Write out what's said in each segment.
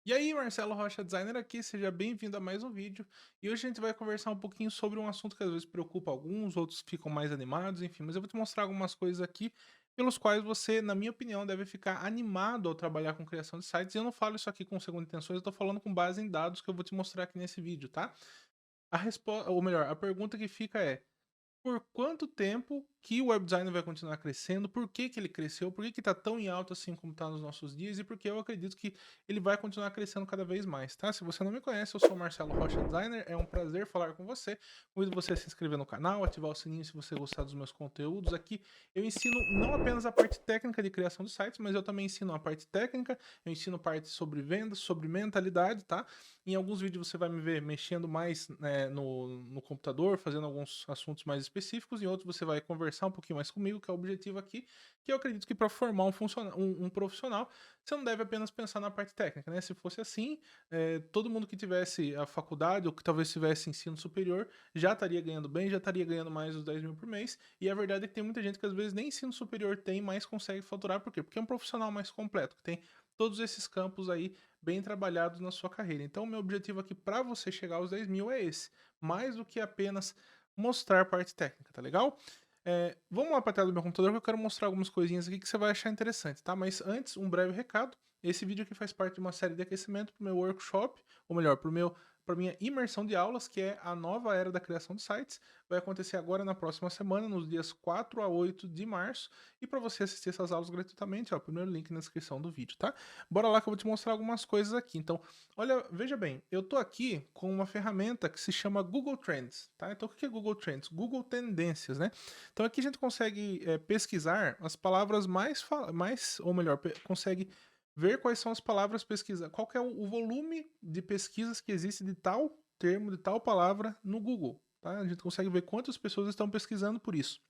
E aí, Marcelo Rocha Designer aqui, seja bem-vindo a mais um vídeo. E hoje a gente vai conversar um pouquinho sobre um assunto que às vezes preocupa alguns, outros ficam mais animados, enfim. Mas eu vou te mostrar algumas coisas aqui pelos quais você, na minha opinião, deve ficar animado ao trabalhar com criação de sites. E eu não falo isso aqui com segunda intenções, eu tô falando com base em dados que eu vou te mostrar aqui nesse vídeo, tá? A resposta, ou melhor, a pergunta que fica é: por quanto tempo que o web design vai continuar crescendo? Por que que ele cresceu? Por que que tá tão em alta assim como tá nos nossos dias? E porque eu acredito que ele vai continuar crescendo cada vez mais, tá? Se você não me conhece, eu sou o Marcelo Rocha Designer, é um prazer falar com você. Convido você a se inscrever no canal, ativar o sininho se você gostar dos meus conteúdos. Aqui eu ensino não apenas a parte técnica de criação de sites, mas eu também ensino a parte técnica, eu ensino parte sobre vendas, sobre mentalidade, tá? Em alguns vídeos você vai me ver mexendo mais, no computador, fazendo alguns assuntos mais específicos, em outros você vai conversar um pouquinho mais comigo, que é o objetivo aqui, que eu acredito que para formar um profissional, você não deve apenas pensar na parte técnica, né? Se fosse assim, todo mundo que tivesse a faculdade ou que talvez tivesse ensino superior já estaria ganhando bem, já estaria ganhando mais dos 10 mil por mês, e a verdade é que tem muita gente que às vezes nem ensino superior tem, mas consegue faturar, por quê? Porque é um profissional mais completo, que tem todos esses campos aí bem trabalhados na sua carreira. Então, meu objetivo aqui para você chegar aos 10 mil é esse, mais do que apenas mostrar parte técnica, tá legal? Vamos lá para a tela do meu computador que eu quero mostrar algumas coisinhas aqui que você vai achar interessante, tá? Mas antes, um breve recado. Esse vídeo aqui faz parte de uma série de aquecimento para o meu workshop, ou melhor, para minha imersão de aulas, que é a nova era da criação de sites. Vai acontecer agora na próxima semana, nos dias 4 a 8 de março. E para você assistir essas aulas gratuitamente, ó, primeiro link na descrição do vídeo, tá? Bora lá que eu vou te mostrar algumas coisas aqui. Então, olha, veja bem, eu tô aqui com uma ferramenta que se chama Google Trends, tá? Então, o que é Google Trends? Google Tendências, né? Então, aqui a gente consegue pesquisar as palavras mais ou melhor, consegue ver quais são as palavras pesquisa, qual que é o volume de pesquisas que existe de tal termo, de tal palavra no Google, tá? A gente consegue ver quantas pessoas estão pesquisando por isso.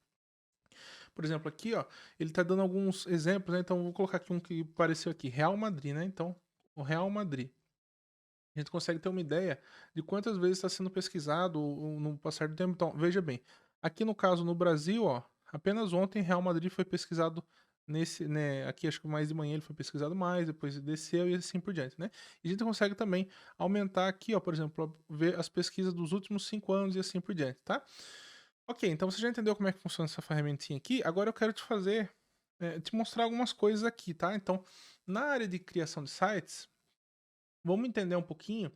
Por exemplo, aqui, ó, ele está dando alguns exemplos, né? Então, vou colocar aqui um que apareceu aqui, Real Madrid, né? Então, o Real Madrid. A gente consegue ter uma ideia de quantas vezes está sendo pesquisado no passar do tempo. Então, veja bem, aqui no caso, no Brasil, ó, apenas ontem Real Madrid foi pesquisado nesse, né, aqui acho que mais de manhã ele foi pesquisado mais, depois desceu e assim por diante, né? E a gente consegue também aumentar aqui, ó, por exemplo, ver as pesquisas dos últimos 5 anos e assim por diante, tá? Ok, então você já entendeu como é que funciona essa ferramentinha aqui. Agora eu quero te mostrar algumas coisas aqui, tá? Então, na área de criação de sites, vamos entender um pouquinho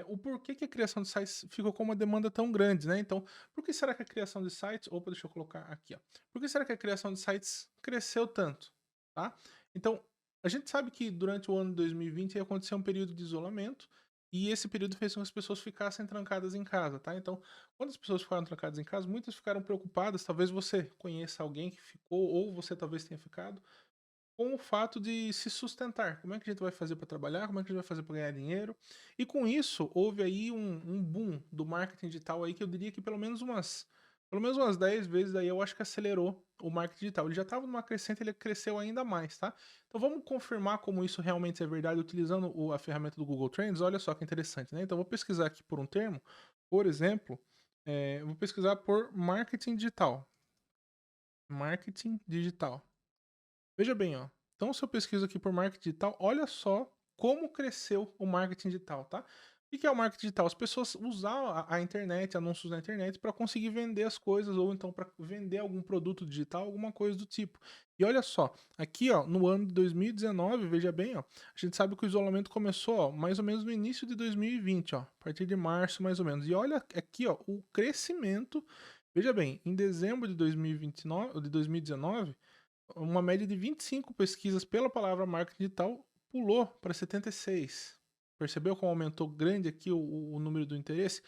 o porquê que a criação de sites ficou com uma demanda tão grande, né? Então, por que será que a criação de sites. Opa, deixa eu colocar aqui, ó. Por que será que a criação de sites cresceu tanto? Tá? Então, a gente sabe que durante o ano de 2020 aconteceu um período de isolamento. E esse período fez com que as pessoas ficassem trancadas em casa, tá? Então, quando as pessoas ficaram trancadas em casa, muitas ficaram preocupadas. Talvez você conheça alguém que ficou, ou você talvez tenha ficado com o fato de se sustentar. Como é que a gente vai fazer para trabalhar? Como é que a gente vai fazer para ganhar dinheiro? E com isso, houve aí um boom do marketing digital aí que eu diria que pelo menos umas 10 vezes aí eu acho que acelerou o marketing digital. Ele já estava numa crescente, ele cresceu ainda mais, tá? Então vamos confirmar como isso realmente é verdade utilizando a ferramenta do Google Trends. Olha só que interessante, né? Então eu vou pesquisar aqui por um termo, por exemplo, eu vou pesquisar por marketing digital. Marketing digital. Veja bem, ó. Então, se eu pesquiso aqui por marketing digital, olha só como cresceu o marketing digital, tá? O que é o marketing digital? As pessoas usam a internet, anúncios na internet, para conseguir vender as coisas ou então para vender algum produto digital, alguma coisa do tipo. E olha só, aqui ó, no ano de 2019, veja bem, ó, a gente sabe que o isolamento começou ó, mais ou menos no início de 2020, ó, a partir de março mais ou menos. E olha aqui ó, o crescimento. Veja bem, em dezembro de 2029, de 2019 uma média de 25 pesquisas pela palavra marketing digital pulou para 76. Percebeu como aumentou grande aqui o número do interesse?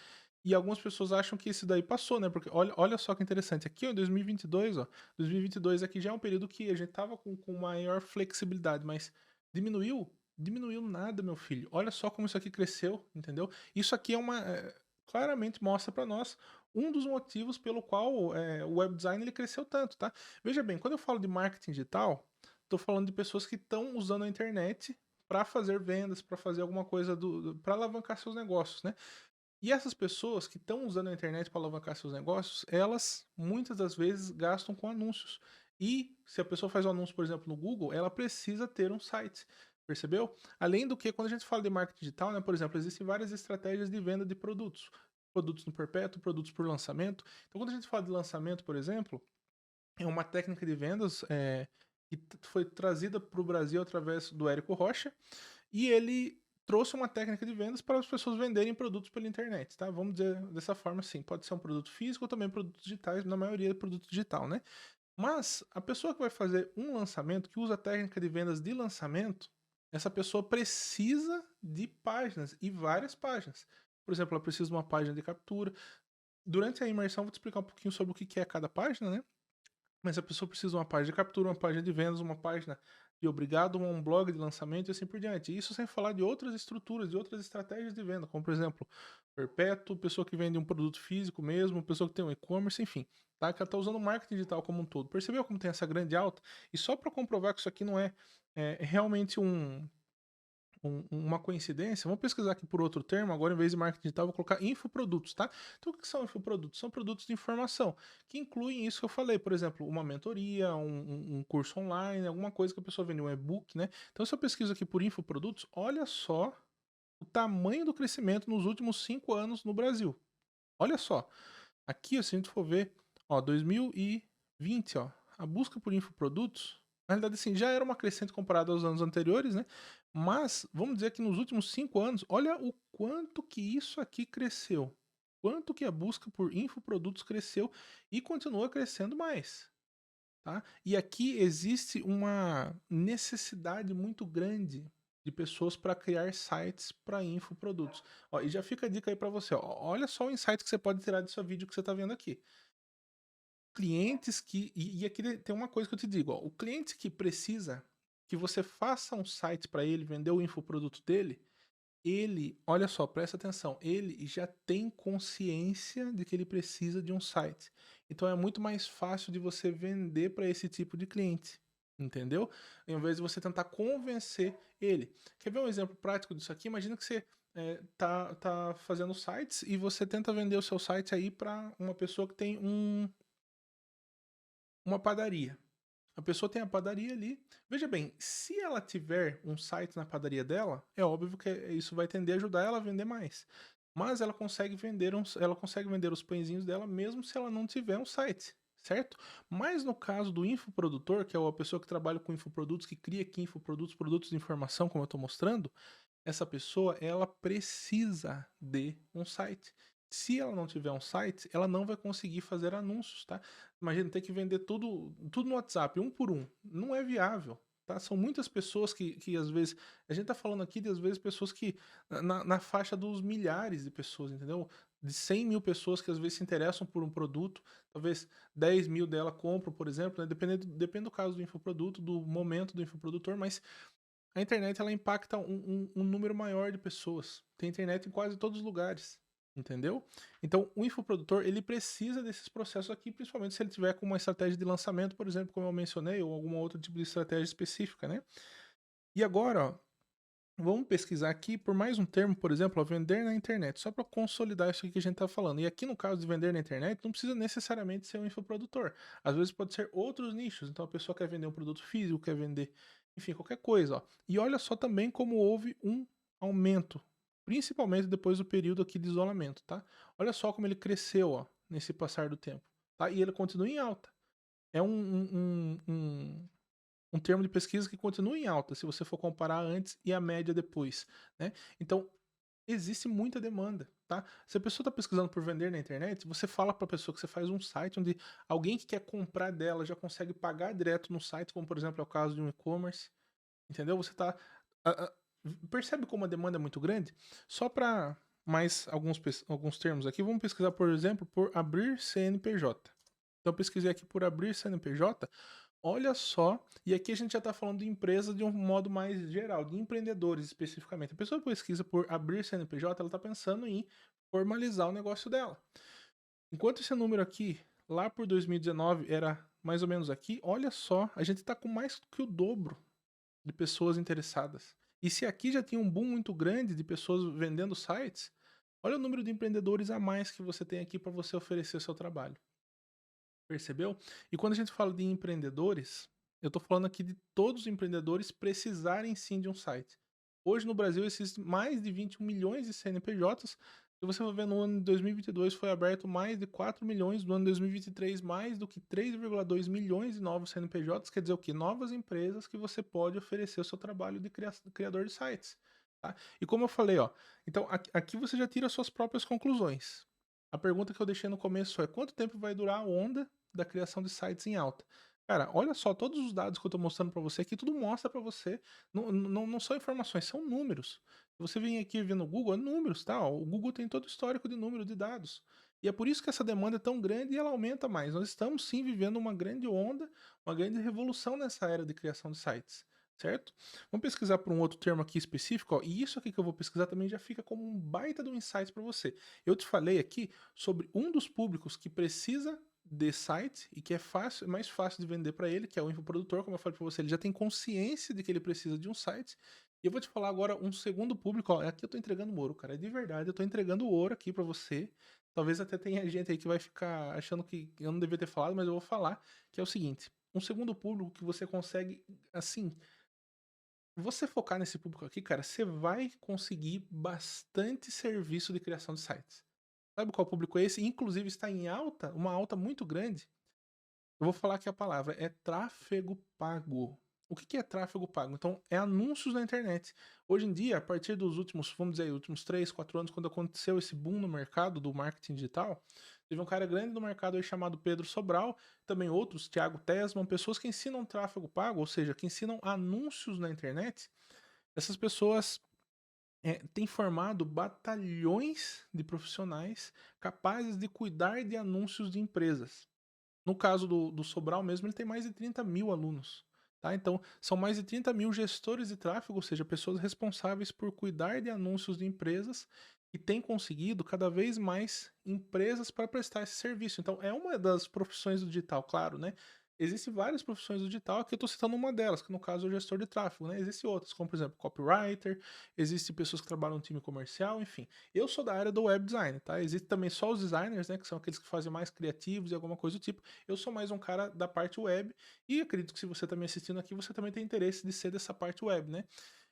E algumas pessoas acham que isso daí passou, né? Porque olha só que interessante. Aqui ó, em 2022, ó, 2022 aqui já é um período que a gente tava com maior flexibilidade, mas diminuiu? Diminuiu nada, meu filho. Olha só como isso aqui cresceu, entendeu? Isso aqui claramente mostra para nós um dos motivos pelo qual o web design ele cresceu tanto, tá? Veja bem, quando eu falo de marketing digital, estou falando de pessoas que estão usando a internet para fazer vendas, para fazer alguma coisa para alavancar seus negócios, né? E essas pessoas que estão usando a internet para alavancar seus negócios, elas muitas das vezes gastam com anúncios. E se a pessoa faz um anúncio, por exemplo, no Google, ela precisa ter um site. Percebeu? Além do que, quando a gente fala de marketing digital, né, por exemplo, existem várias estratégias de venda de produtos. Produtos no perpétuo, produtos por lançamento. Então, quando a gente fala de lançamento, por exemplo, é uma técnica de vendas que foi trazida para o Brasil através do Érico Rocha, e ele trouxe uma técnica de vendas para as pessoas venderem produtos pela internet, tá? Vamos dizer dessa forma assim, pode ser um produto físico ou também produtos digitais, na maioria é produto digital, né? Mas a pessoa que vai fazer um lançamento, que usa a técnica de vendas de lançamento, essa pessoa precisa de páginas e várias páginas. Por exemplo, ela precisa de uma página de captura. Durante a imersão, eu vou te explicar um pouquinho sobre o que é cada página, né? Mas a pessoa precisa de uma página de captura, uma página de vendas, uma página de obrigado, um blog de lançamento e assim por diante. Isso sem falar de outras estruturas, de outras estratégias de venda, como por exemplo, perpétuo, pessoa que vende um produto físico mesmo, pessoa que tem um e-commerce, enfim. Tá? Que ela está usando o marketing digital como um todo. Percebeu como tem essa grande alta? E só para comprovar que isso aqui não é realmente uma coincidência, vamos pesquisar aqui por outro termo, agora em vez de marketing digital, eu vou colocar infoprodutos, tá? Então, o que são infoprodutos? São produtos de informação, que incluem isso que eu falei, por exemplo, uma mentoria, um curso online, alguma coisa que a pessoa vende, um e-book, né? Então, se eu pesquiso aqui por infoprodutos, olha só o tamanho do crescimento nos últimos 5 anos no Brasil. Olha só, aqui, se a gente for ver, ó, 2020, ó, a busca por infoprodutos, na realidade, assim, já era uma crescente comparado aos anos anteriores, né? Mas, vamos dizer que nos últimos 5 anos, olha o quanto que isso aqui cresceu. Quanto que a busca por infoprodutos cresceu e continua crescendo mais, tá? E aqui existe uma necessidade muito grande de pessoas para criar sites para infoprodutos. Ó, e já fica a dica aí para você, ó. Olha só o insight que você pode tirar desse vídeo que você está vendo aqui. Clientes que. E aqui tem uma coisa que eu te digo, ó. O cliente que precisa que você faça um site para ele vender o infoproduto dele, ele, olha só, presta atenção, ele já tem consciência de que ele precisa de um site. Então é muito mais fácil de você vender para esse tipo de cliente. Entendeu? Em vez de você tentar convencer ele. Quer ver um exemplo prático disso aqui? Imagina que você tá fazendo sites e você tenta vender o seu site aí para uma pessoa que tem uma padaria. A pessoa tem a padaria ali. Veja bem, se ela tiver um site na padaria dela, é óbvio que isso vai tender a ajudar ela a vender mais. Mas ela consegue vender os pãezinhos dela mesmo se ela não tiver um site, certo? Mas no caso do infoprodutor, que é a pessoa que trabalha com infoprodutos, que cria aqui infoprodutos, produtos de informação, como eu estou mostrando, essa pessoa ela precisa de um site. Se ela não tiver um site, ela não vai conseguir fazer anúncios, tá? Imagina ter que vender tudo no WhatsApp, um por um. Não é viável, tá? São muitas pessoas que às vezes. A gente tá falando aqui de às vezes pessoas que. Na faixa dos milhares de pessoas, entendeu? De 100 mil pessoas que às vezes se interessam por um produto, talvez 10 mil dela compram, por exemplo, né? Depende do caso do infoproduto, do momento do infoprodutor, mas a internet ela impacta um número maior de pessoas. Tem internet em quase todos os lugares, entendeu? Então, o infoprodutor ele precisa desses processos aqui, principalmente se ele tiver com uma estratégia de lançamento, por exemplo, como eu mencionei, ou algum outro tipo de estratégia específica, né? E agora, ó, vamos pesquisar aqui por mais um termo, por exemplo, ó, vender na internet, só para consolidar isso aqui que a gente está falando. E aqui no caso de vender na internet, não precisa necessariamente ser um infoprodutor. Às vezes pode ser outros nichos. Então a pessoa quer vender um produto físico, quer vender, enfim, qualquer coisa. Ó. E olha só também como houve um aumento, principalmente depois do período aqui de isolamento, tá? Olha só como ele cresceu, ó, nesse passar do tempo, tá? E ele continua em alta. É um termo de pesquisa que continua em alta, se você for comparar antes e a média depois, né? Então, existe muita demanda, tá? Se a pessoa está pesquisando por vender na internet, você fala para a pessoa que você faz um site onde alguém que quer comprar dela já consegue pagar direto no site, como por exemplo é o caso de um e-commerce, entendeu? Você tá percebe como a demanda é muito grande? Só para mais alguns termos aqui, vamos pesquisar, por exemplo, por abrir CNPJ. Então, eu pesquisei aqui por abrir CNPJ. Olha só, e aqui a gente já está falando de empresas de um modo mais geral, de empreendedores especificamente. A pessoa pesquisa por abrir CNPJ, ela está pensando em formalizar o negócio dela. Enquanto esse número aqui, lá por 2019, era mais ou menos aqui, olha só, a gente está com mais que o dobro de pessoas interessadas. E se aqui já tinha um boom muito grande de pessoas vendendo sites, olha o número de empreendedores a mais que você tem aqui para você oferecer o seu trabalho. Percebeu? E quando a gente fala de empreendedores, Eu tô falando aqui de todos os empreendedores precisarem sim de um site. Hoje no Brasil existem mais de 21 milhões de CNPJs. Se você for ver no ano de 2022 foi aberto mais de 4 milhões, no ano de 2023 mais do que 3,2 milhões de novos CNPJs, quer dizer o quê? Novas empresas que você pode oferecer o seu trabalho de criador de sites, tá? E como eu falei, ó, então aqui você já tira suas próprias conclusões. A pergunta que eu deixei no começo é: quanto tempo vai durar a onda da criação de sites em alta? Cara, olha só, todos os dados que eu tô mostrando pra você aqui, tudo mostra pra você, não são informações, são números. Se você vem aqui ver no Google, é números, tá? Ó, o Google tem todo o histórico de número de dados. E é por isso que essa demanda é tão grande e ela aumenta mais. Nós estamos sim vivendo uma grande onda, uma grande revolução nessa era de criação de sites, certo? Vamos pesquisar por um outro termo aqui específico, ó, e isso aqui que eu vou pesquisar também já fica como um baita de um insight para você. Eu te falei aqui sobre um dos públicos que precisa de site e que é fácil, mais fácil de vender para ele, que é o infoprodutor, como eu falei para você, ele já tem consciência de que ele precisa de um site. E eu vou te falar agora um segundo público, ó, aqui eu tô entregando ouro, cara, é de verdade, eu tô entregando ouro aqui para você. Talvez até tenha gente aí que vai ficar achando que eu não devia ter falado, mas eu vou falar, que é o seguinte: um segundo público que você consegue, assim, você focar nesse público aqui, cara, você vai conseguir bastante serviço de criação de sites. Sabe qual público é esse? Inclusive está em alta, uma alta muito grande. Eu vou falar aqui a palavra, é tráfego pago. O que que é tráfego pago? Então, é anúncios na internet. Hoje em dia, a partir dos últimos, vamos dizer, últimos 3, 4 anos, quando aconteceu esse boom no mercado do marketing digital, teve um cara grande no mercado aí chamado Pedro Sobral, também outros, Thiago Tesman, pessoas que ensinam tráfego pago, ou seja, que ensinam anúncios na internet. Essas pessoas têm formado batalhões de profissionais capazes de cuidar de anúncios de empresas. No caso do Sobral mesmo, ele tem mais de 30 mil alunos. Tá? Então, são mais de 30 mil gestores de tráfego, ou seja, pessoas responsáveis por cuidar de anúncios de empresas e têm conseguido cada vez mais empresas para prestar esse serviço. Então, é uma das profissões do digital, claro, né? Existem várias profissões do digital, aqui eu estou citando uma delas, que no caso é o gestor de tráfego, né? Existem outras, como por exemplo, copywriter, existem pessoas que trabalham no time comercial, enfim. Eu sou da área do web design, tá? Existem também só os designers, né? Que são aqueles que fazem mais criativos e alguma coisa do tipo. Eu sou mais um cara da parte web e acredito que se você está me assistindo aqui, você também tem interesse de ser dessa parte web, né?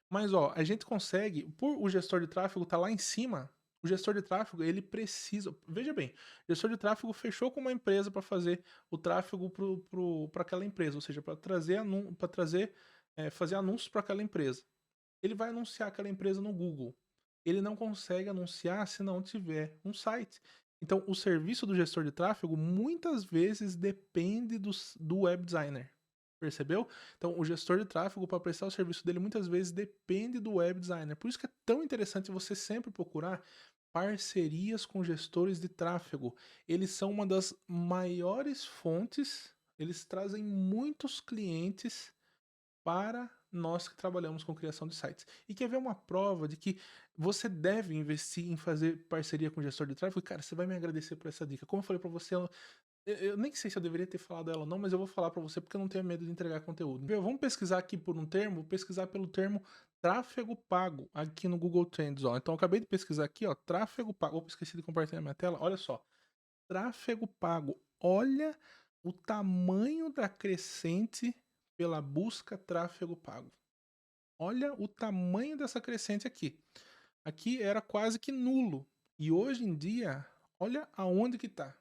Mas ó, a gente consegue, por o gestor de tráfego tá lá em cima, o gestor de tráfego, ele precisa, veja bem, o gestor de tráfego fechou com uma empresa para fazer o tráfego para aquela empresa, ou seja, para trazer fazer anúncios para aquela empresa. Ele vai anunciar aquela empresa no Google. Ele não consegue anunciar se não tiver um site. Então, o serviço do gestor de tráfego muitas vezes depende do web designer. Percebeu? Então, o gestor de tráfego, para prestar o serviço dele, muitas vezes depende do web designer. Por isso que é tão interessante você sempre procurar parcerias com gestores de tráfego. Eles são uma das maiores fontes, eles trazem muitos clientes para nós que trabalhamos com criação de sites. E quer ver uma prova de que você deve investir em fazer parceria com gestor de tráfego? Cara, você vai me agradecer por essa dica. Como eu falei para você, eu nem sei se eu deveria ter falado ela ou não, mas eu vou falar para você porque eu não tenho medo de entregar conteúdo. Vamos pesquisar aqui por um termo, vou pesquisar pelo termo tráfego pago aqui no Google Trends, ó. Então eu acabei de pesquisar aqui, ó, tráfego pago. Opa, esqueci de compartilhar minha tela. Olha só. Tráfego pago. Olha o tamanho da crescente pela busca tráfego pago. Olha o tamanho dessa crescente aqui. Aqui era quase que nulo. E hoje em dia, olha aonde que tá.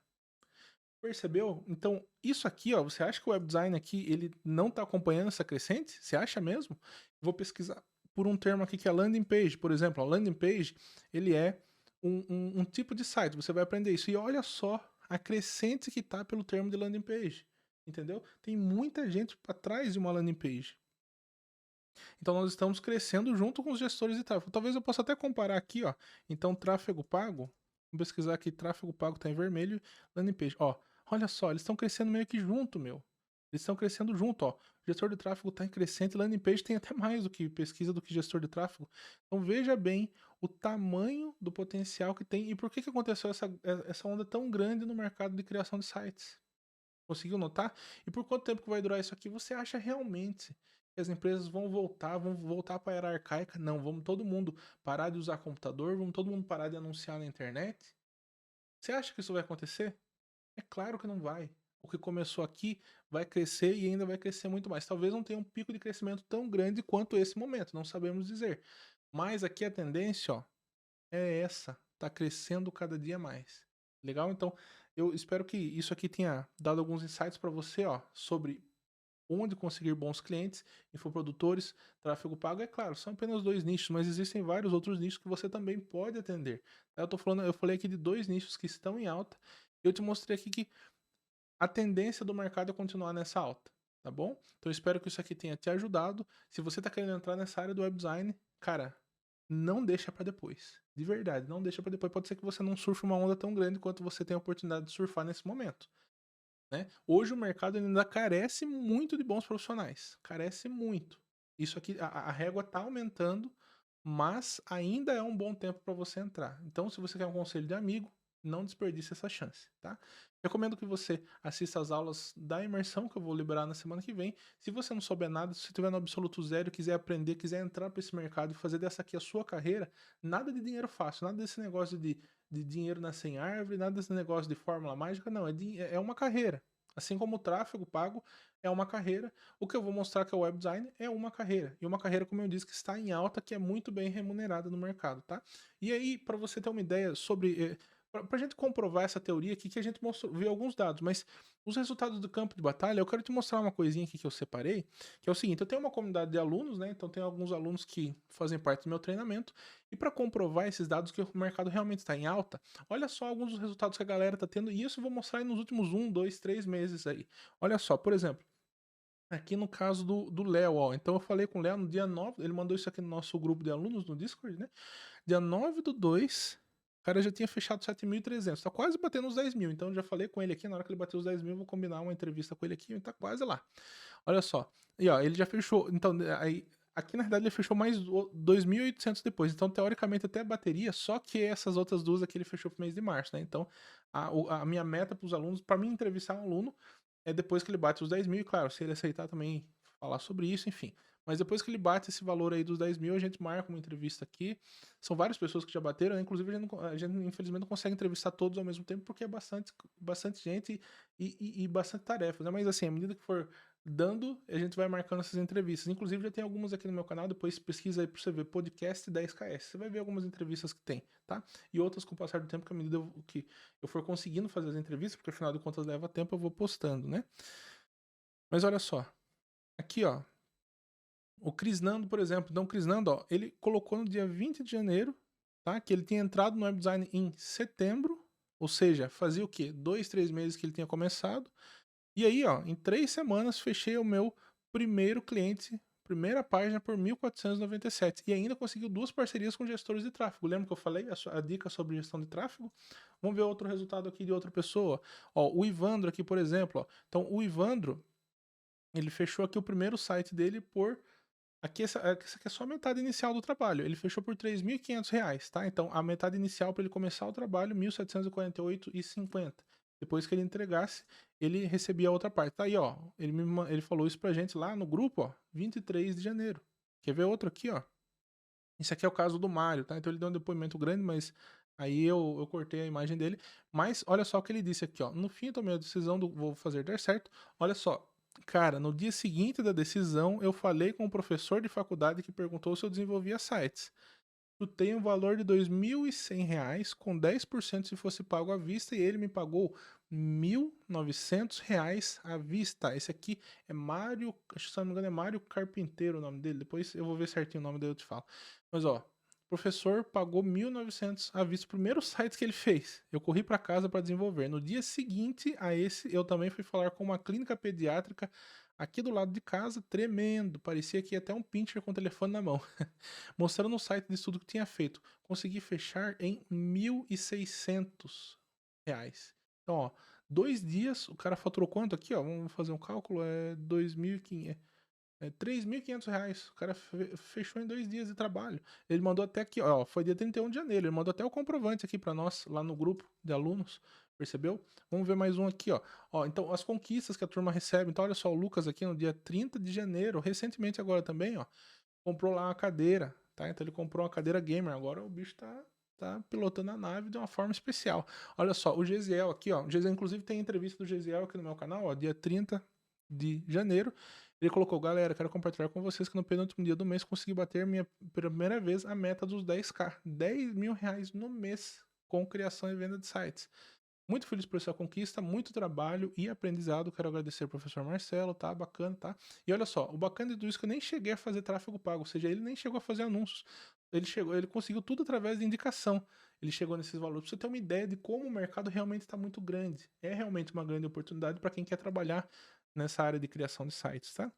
Percebeu? Então, isso aqui, ó, você acha que o web design aqui, ele não está acompanhando essa crescente? Você acha mesmo? Vou pesquisar por um termo aqui que é landing page, por exemplo. A landing page, ele é um tipo de site, você vai aprender isso. E olha só a crescente que está pelo termo de landing page, entendeu? Tem muita gente atrás de uma landing page. Então, nós estamos crescendo junto com os gestores de tráfego. Talvez eu possa até comparar aqui, ó. Então, tráfego pago, vamos pesquisar aqui, tráfego pago está em vermelho, landing page. Ó, olha só, eles estão crescendo meio que junto, meu. Eles estão crescendo junto, ó. O gestor de tráfego está em crescente, landing page tem até mais do que pesquisa do que gestor de tráfego. Então veja bem o tamanho do potencial que tem e por que aconteceu essa onda tão grande no mercado de criação de sites. Conseguiu notar? E por quanto tempo que vai durar isso aqui? Você acha realmente que as empresas vão voltar para a era arcaica? Não, vamos todo mundo parar de usar computador, vamos todo mundo parar de anunciar na internet? Você acha que isso vai acontecer? É claro que não vai. o que começou aqui vai crescer e ainda vai crescer muito mais. Talvez não tenha um pico de crescimento tão grande quanto esse momento, não sabemos dizer. Mas aqui a tendência, ó, é essa, tá crescendo cada dia mais. Legal? Então, eu espero que isso aqui tenha dado alguns insights para você, ó, sobre onde conseguir bons clientes, infoprodutores, tráfego pago. É claro, são apenas 2 nichos, mas existem vários outros nichos que você também pode atender. Eu falei aqui de 2 nichos que estão em alta. Eu te mostrei aqui que a tendência do mercado é continuar nessa alta, tá bom? Então eu espero que isso aqui tenha te ajudado. Se você está querendo entrar nessa área do web design, cara, não deixa para depois. De verdade, não deixa para depois. Pode ser que você não surfe uma onda tão grande quanto você tem a oportunidade de surfar nesse momento, né? Hoje o mercado ainda carece muito de bons profissionais, carece muito. Isso aqui, a régua está aumentando, mas ainda é um bom tempo para você entrar. Então, se você quer um conselho de amigo, não desperdice essa chance, tá? Recomendo que você assista às aulas da imersão que eu vou liberar na semana que vem. Se você não souber nada, se você estiver no absoluto zero, quiser aprender, quiser entrar para esse mercado e fazer dessa aqui a sua carreira, nada de dinheiro fácil, nada desse negócio de dinheiro nascer em árvore, nada desse negócio de fórmula mágica, não, é uma carreira. Assim como o tráfego pago é uma carreira, o que eu vou mostrar que é o web design é uma carreira. E uma carreira, como eu disse, que está em alta, que é muito bem remunerada no mercado, tá? E aí, para você ter uma ideia sobre. Para a gente comprovar essa teoria aqui, que a gente mostrou, viu alguns dados, mas os resultados do campo de batalha, eu quero te mostrar uma coisinha aqui que eu separei, que é o seguinte: eu tenho uma comunidade de alunos, né? Então tem alguns alunos que fazem parte do meu treinamento, e para comprovar esses dados que o mercado realmente está em alta, olha só alguns dos resultados que a galera está tendo, e isso eu vou mostrar aí nos últimos 1, 2, 3 meses aí. Olha só, por exemplo. Aqui no caso do Léo, ó. Então eu falei com o Léo no dia 9, ele mandou isso aqui no nosso grupo de alunos no Discord, né? Dia 9/2, o cara já tinha fechado 7.300, tá quase batendo os 10 mil. Então eu já falei com ele aqui, na hora que ele bater os 10 mil, eu vou combinar uma entrevista com ele aqui, ele tá quase lá. Olha só. E ó, ele já fechou. Então, aí. Aqui na verdade ele fechou mais 2.800 depois. Então, teoricamente, até bateria, só que essas outras duas aqui ele fechou pro mês de março, né? Então, a minha meta para os alunos, para mim entrevistar um aluno, é depois que ele bate os 10 mil, e claro, se ele aceitar também falar sobre isso, enfim. Mas depois que ele bate esse valor aí dos 10 mil, a gente marca uma entrevista aqui. São várias pessoas que já bateram, né? Inclusive a gente, infelizmente não consegue entrevistar todos ao mesmo tempo, porque é bastante gente e bastante tarefas, né? Mas assim, à medida que for dando, a gente vai marcando essas entrevistas. Inclusive já tem algumas aqui no meu canal, depois pesquisa aí pra você ver, podcast 10KS. Você vai ver algumas entrevistas que tem, tá? E outras com o passar do tempo, que à medida que eu for conseguindo fazer as entrevistas, porque afinal de contas leva tempo, eu vou postando, né? Mas olha só, aqui ó, o Crisnando, por exemplo. Então o Crisnando, ó, ele colocou no dia 20 de janeiro, tá? Que ele tinha entrado no web design em setembro, ou seja, fazia o quê? 2, 3 meses que ele tinha começado. E aí, ó, em 3 semanas fechei o meu primeiro cliente, primeira página por 1.497. E ainda conseguiu 2 parcerias com gestores de tráfego. Lembra que eu falei a dica sobre gestão de tráfego? Vamos ver outro resultado aqui de outra pessoa. Ó, o Ivandro aqui, por exemplo. Ó. Então, o Ivandro, ele fechou aqui o primeiro site dele por... Aqui essa aqui é só a metade inicial do trabalho. Ele fechou por R$ 3.500, tá? Então, a metade inicial para ele começar o trabalho, 1.748,50. Depois que ele entregasse, ele recebia a outra parte. Tá aí, ó. Ele falou isso pra gente lá no grupo, ó. 23 de janeiro. Quer ver outro aqui, ó? Esse aqui é o caso do Mário, tá? Então ele deu um depoimento grande, mas aí eu cortei a imagem dele. Mas olha só o que ele disse aqui, ó. No fim, eu tomei a decisão do vou fazer dar certo. Olha só. Cara, no dia seguinte da decisão, eu falei com um professor de faculdade que perguntou se eu desenvolvia sites. Tu tem um valor de R$ 2.100 com 10% se fosse pago à vista e ele me pagou R$ 1.900 à vista. Esse aqui é Mário, acho que se não me engano é Mário Carpinteiro o nome dele. Depois eu vou ver certinho o nome dele, eu te falo. Mas ó, o professor pagou 1.900 à vista, o primeiro site que ele fez. Eu corri para casa para desenvolver. No dia seguinte a esse, eu também fui falar com uma clínica pediátrica aqui do lado de casa, tremendo. Parecia que ia até um pincher com o telefone na mão. Mostrando no site de estudo que tinha feito. Consegui fechar em R$ 1.600. Então, ó, 2 dias, o cara faturou quanto aqui, ó? Vamos fazer um cálculo, é 2.500, R$ 3.500. O cara fechou em 2 dias de trabalho. Ele mandou até aqui, ó, foi dia 31 de janeiro. Ele mandou até o comprovante aqui para nós, lá no grupo de alunos. Percebeu? Vamos ver mais um aqui, ó. Ó, então, as conquistas que a turma recebe. Então, olha só, o Lucas aqui no dia 30 de janeiro, recentemente agora também, ó, comprou lá uma cadeira, tá? Então ele comprou uma cadeira gamer. Agora o bicho tá tá pilotando a nave de uma forma especial. Olha só, o Gesiel aqui, ó. O Gesiel, inclusive, tem entrevista do Gesiel aqui no meu canal, ó, dia 30 de janeiro. Ele colocou, galera, quero compartilhar com vocês que no penúltimo dia do mês consegui bater pela primeira vez a meta dos 10k, 10 mil reais no mês com criação e venda de sites. Muito feliz por essa conquista, muito trabalho e aprendizado. Quero agradecer ao professor Marcelo, tá? Bacana, tá? E olha só, o bacana de tudo isso é que eu nem cheguei a fazer tráfego pago, ou seja, ele nem chegou a fazer anúncios. Ele conseguiu tudo através de indicação. Ele chegou nesses valores. Pra você ter uma ideia de como o mercado realmente está muito grande. É realmente uma grande oportunidade para quem quer trabalhar nessa área de criação de sites, tá?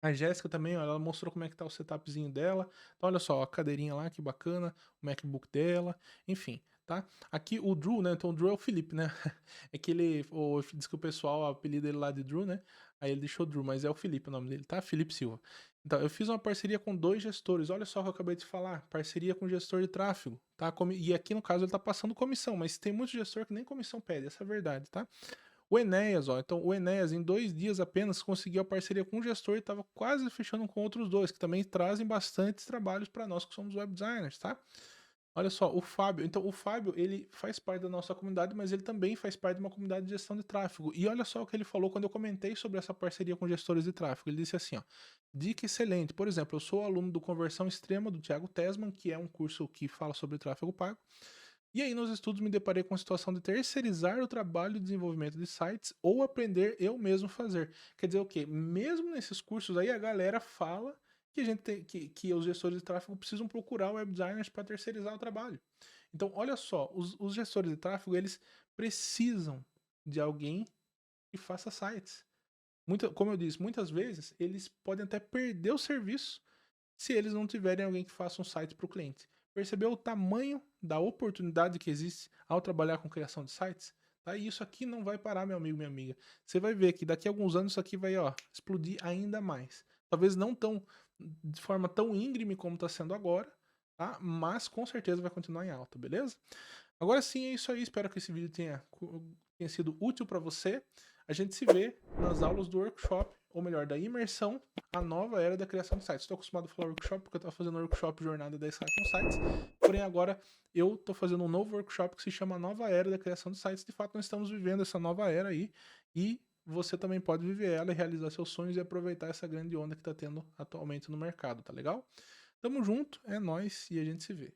A Jéssica também, ó, ela mostrou como é que tá o setupzinho dela. Então, olha só, a cadeirinha lá, que bacana, o MacBook dela, enfim, tá? Aqui o Drew, né? Então o Drew é o Felipe, né? É que ele, diz que o pessoal apelida ele lá de Drew, né? Aí ele deixou Drew, mas é o Felipe o nome dele, tá? Felipe Silva. Então, eu fiz uma parceria com 2 gestores. Olha só o que eu acabei de falar, parceria com gestor de tráfego, tá? E aqui no caso ele tá passando comissão, mas tem muito gestor que nem comissão pede, essa é a verdade, tá? O Enéas, ó, então o Enéas em 2 dias apenas conseguiu a parceria com o gestor e estava quase fechando com outros dois, que também trazem bastantes trabalhos para nós que somos web designers, tá? Olha só, o Fábio, então o Fábio, ele faz parte da nossa comunidade, mas ele também faz parte de uma comunidade de gestão de tráfego. E olha só o que ele falou quando eu comentei sobre essa parceria com gestores de tráfego. Ele disse assim, ó, dica excelente. Por exemplo, eu sou aluno do Conversão Extrema do Thiago Tesman, que é um curso que fala sobre tráfego pago. E aí, nos estudos, me deparei com a situação de terceirizar o trabalho de desenvolvimento de sites ou aprender eu mesmo fazer. Quer dizer o quê? Mesmo nesses cursos aí, a galera fala que a gente tem, que os gestores de tráfego precisam procurar web designers para terceirizar o trabalho. Então, olha só, os gestores de tráfego, eles precisam de alguém que faça sites. Como eu disse, muitas vezes eles podem até perder o serviço se eles não tiverem alguém que faça um site para o cliente. Percebeu o tamanho da oportunidade que existe ao trabalhar com criação de sites? Tá? E isso aqui não vai parar, meu amigo, minha amiga. Você vai ver que daqui a alguns anos isso aqui vai, ó, explodir ainda mais. Talvez não tão de forma tão íngreme como está sendo agora, tá? Mas com certeza vai continuar em alta, beleza? Agora sim é isso aí. Espero que esse vídeo tenha sido útil para você. A gente se vê nas aulas do workshop, ou melhor, da imersão, a nova era da criação de sites. Estou acostumado a falar workshop porque eu estava fazendo workshop Jornada 10K com sites, porém agora eu estou fazendo um novo workshop que se chama Nova Era da Criação de Sites. De fato, nós estamos vivendo essa nova era aí e você também pode viver ela e realizar seus sonhos e aproveitar essa grande onda que está tendo atualmente no mercado, tá legal? Tamo junto, é nóis e a gente se vê.